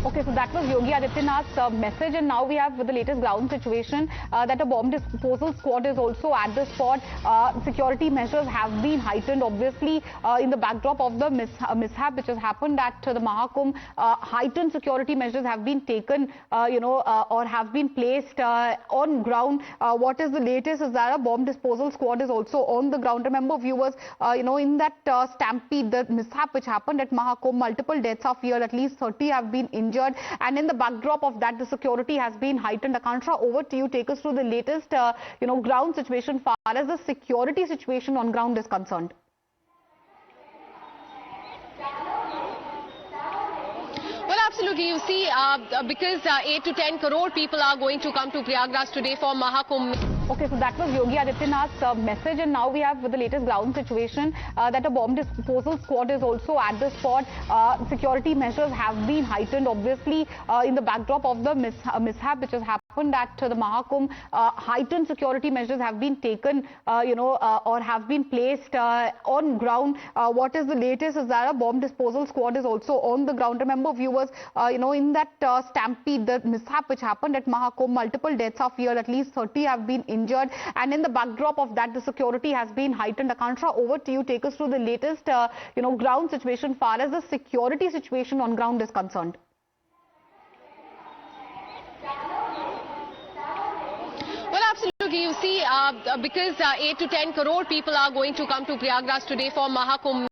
Okay, so that was Yogi Adityanath's message, and now we have the latest ground situation that a bomb disposal squad is also at the spot. Security measures have been heightened, obviously, in the backdrop of the mishap which has happened at the Mahakumbh. Heightened security measures have been taken, or have been placed on ground. What is the latest is that a bomb disposal squad is also on the ground. Remember, viewers, in that stampede, the mishap which happened at Mahakumbh, multiple deaths are feared, at least 30 have been injured, and in the backdrop of that, the security has been heightened. Akansha, over to you. Take us through the latest, ground situation far as the security situation on ground is concerned. Well, absolutely. You see, because 8 to 10 crore people are going to come to Prayagraj today for Mahakumbh. Okay, so that was Yogi Adityanath's message, and now we have the latest ground situation that a bomb disposal squad is also at the spot. Security measures have been heightened, obviously, in the backdrop of the mishap which has happened at the Mahakumbh. Heightened security measures have been taken, or have been placed on ground. What is the latest is that a bomb disposal squad is also on the ground. Remember, viewers, in that stampede, the mishap which happened at Mahakumbh, multiple deaths are feared, at least 30 have been injured, and in the backdrop of that, the security has been heightened. Akansha, over to you. Take us through the latest, ground situation far as the security situation on ground is concerned. Well, absolutely. You see, because 8 to 10 crore people are going to come to Prayagraj today for Mahakumbh.